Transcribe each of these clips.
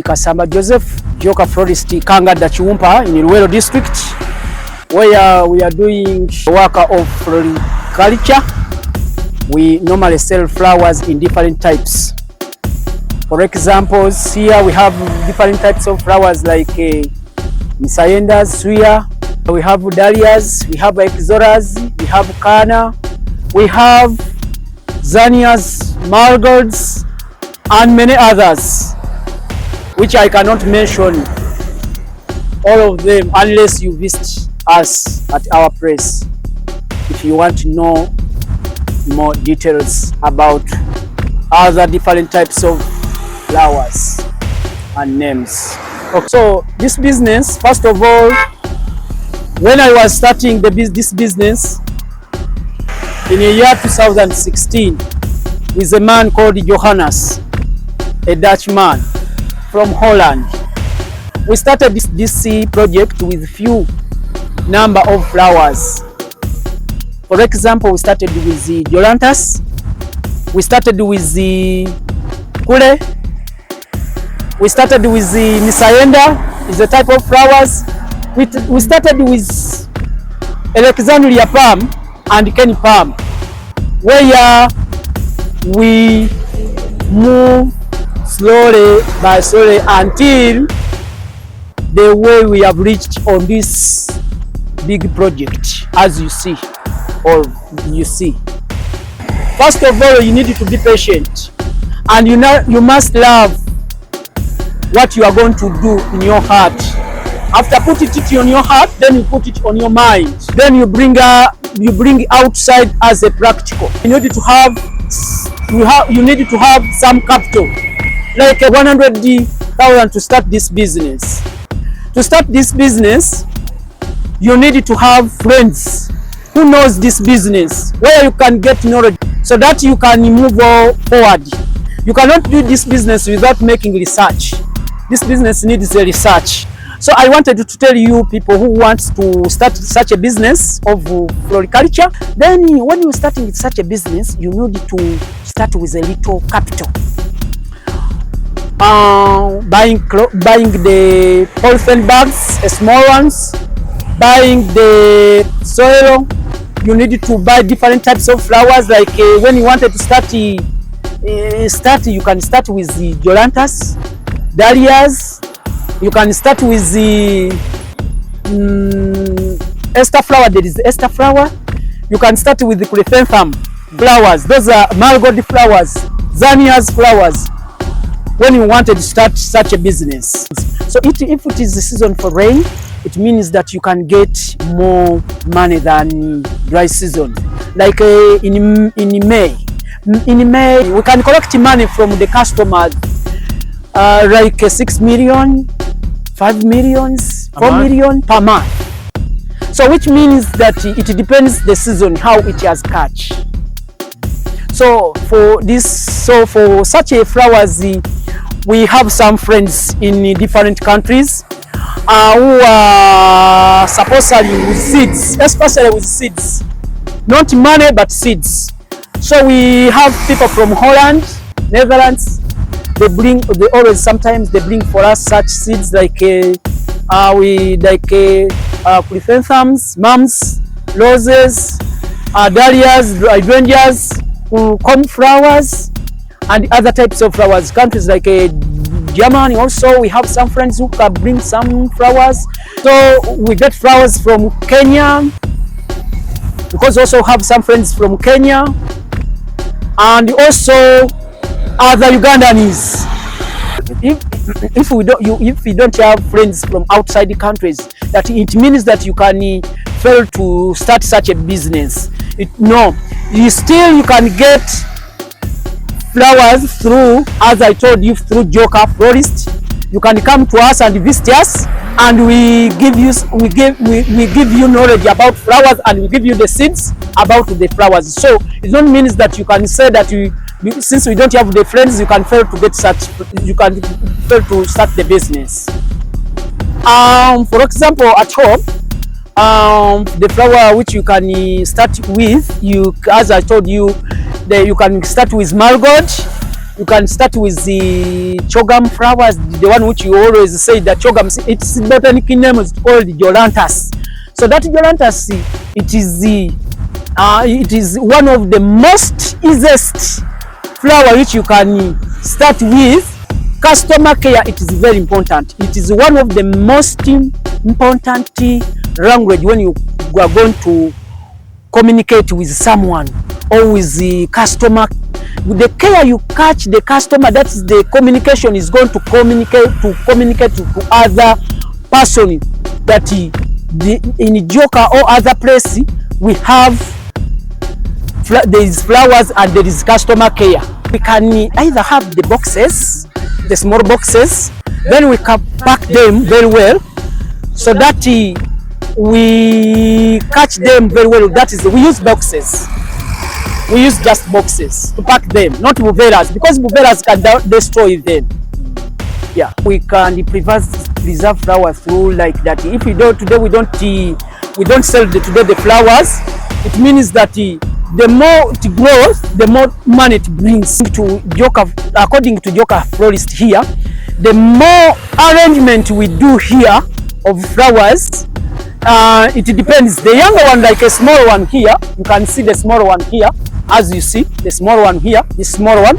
Kasamba Joseph, Joka Florist Kangada Chiwumpa in Luwero district, where we are doing work of floriculture. We normally sell flowers in different types. For examples, here we have different types of flowers like misayendas, suya, we have dahlias, we have exoras, we have kana, we have zinnias, marigolds, and many others, which I cannot mention all of them unless you visit us at our place if you want to know more details about other different types of flowers and names. Okay. So this business, first of all, when I was starting this business in the year 2016 with a man called Johannes, a Dutch man from Holland. We started this project with few number of flowers. For example, we started with the Jolantas, we started with the Kule, we started with the Misayenda, is a type of flowers. We started with Alexandria palm and Kenny palm, where we move slowly by slowly until the way we have reached on this big project, as you see, or you see. First of all, you need to be patient, and you must love what you are going to do in your heart. After putting it on your heart, then you put it on your mind. Then you bring outside as a practical. You need to have some capital, like 100,000 to start this business. To start this business, you need to have friends who knows this business, where you can get knowledge so that you can move forward. You cannot do this business without making research. This business needs a research. So I wanted to tell you people who want to start such a business of floriculture, then when you're starting with such a business, you need to start with a little capital. Buying the polythene bags, small ones, buying the soil. You need to buy different types of flowers. Like when you wanted to start, you can start with the Jolantas, dahlias. You can start with the Esther flower. There is the Esther flower. You can start with the chrysanthemum flowers. Those are marigold flowers, zinnias flowers. When you wanted to start such a business, so if it is the season for rain, it means that you can get more money than dry season. Like in May, we can collect money from the customers, like 6 million, 5 million, 4 million per month. So which means that it depends the season how it has catch. So for such a flowers, we have some friends in different countries who are supposedly with seeds, especially with seeds, not money but seeds. So we have people from Holland, Netherlands. Sometimes they bring for us such seeds like chrysanthemums, mums, roses, dahlias, hydrangeas, cornflowers, and other types of flowers. Countries like Germany also, we have some friends who can bring some flowers. So we get flowers from Kenya, because also have some friends from Kenya, and also other Ugandans. If we don't have friends from outside the countries, that it means that you can fail to start such a business. You can get flowers through, as I told you, through Joka Florist. You can come to us and visit us, and we give you knowledge about flowers, and we give you the seeds about the flowers. So it don't mean that you can say that since we don't have the friends, you can fail to start the business. For example, at home, the flower which you can start with, as I told you, you can start with marigold, You can start with the chogam flowers, the one which you always say that chogam, its botanic name is called Jolanthus. So that Jolanthus, it is one of the most easiest flower which you can start with. Customer care, it is very important. It is one of the most important language when you are going to communicate with someone or with the customer. With the care you catch the customer, that is the communication is going to communicate to other person that in Joka or other place we have there is flowers and there is customer care. We can either have the boxes, the small boxes, then we can pack them very well so that we catch them very well. That is, we use boxes. We use just boxes to pack them, not buveras, because buveras can destroy them. Yeah, we can preserve flowers through like that. If we don't today, we don't sell today the flowers. It means that the more it grows, the more money it brings to Joka. According to Joka florist here, the more arrangement we do here of flowers, it depends. The younger one, like a small one here, you can see the small one here, as you see the small one here, this small one,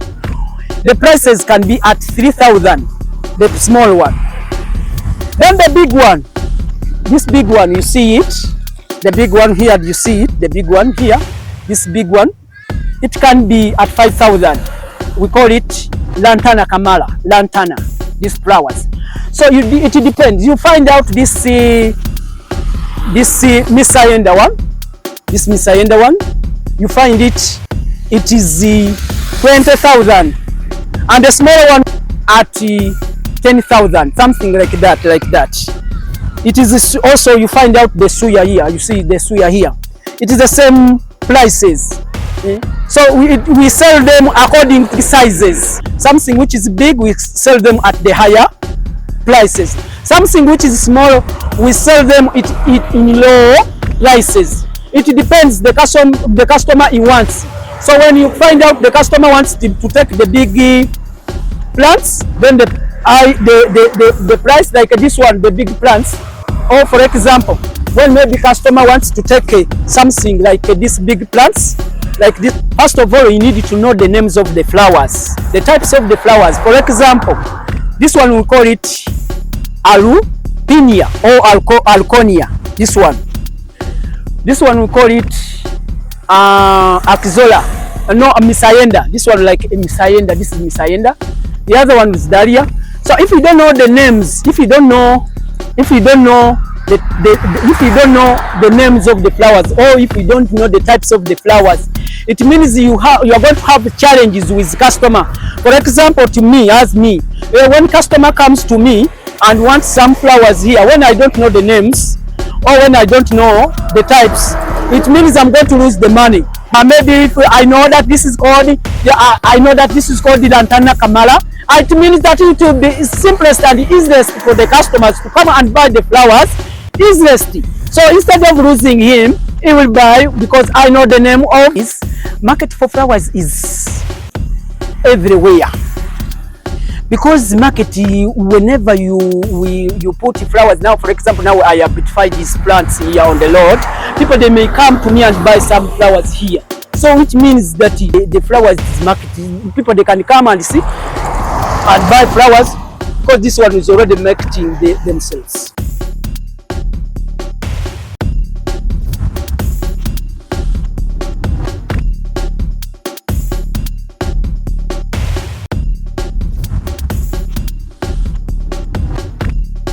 the prices can be at 3,000, the small one. Then the big one, this big one, you see it, the big one here, you see it, the big one here, this big one, it can be at 5,000. We call it lantana kamala, lantana, these flowers. So it depends. You find out this misayenda one, this misayenda one, you find it is 20,000, and the smaller one at 10,000, something like that. It is also, you find out the suya here, you see the suya here, it is the same prices. So we sell them according to sizes. Something which is big, we sell them at the higher prices. Something which is small, we sell them in low prices. It depends the customer he wants. So when you find out the customer wants to take the big plants, then the price like this one, the big plants. Or for example, when maybe customer wants to take something like this big plants, like this, first of all you need to know the names of the flowers, the types of the flowers. For example, this one we call it Alupinia or Alconia. This one we call it Axizola. No, Misayenda. This one like Misayenda. This is Misayenda. The other one is Dahlia. So if you don't know the names, if you don't know the names of the flowers, or if you don't know the types of the flowers, it means you are going to have challenges with customer. For example, to me, as me, when customer comes to me and wants some flowers here, when I don't know the names or when I don't know the types, it means I'm going to lose the money. Maybe if I know that this is called the lantana kamala, it means that it will be simplest and easiest for the customers to come and buy the flowers easiest. So instead of losing him, he will buy because I know the name of his market for flowers is everywhere. Because market, whenever you put flowers, now for example, now I have beautified these plants here on the road, people they may come to me and buy some flowers here. So which means that the flowers is marketing. People they can come and see and buy flowers because this one is already marketing themselves.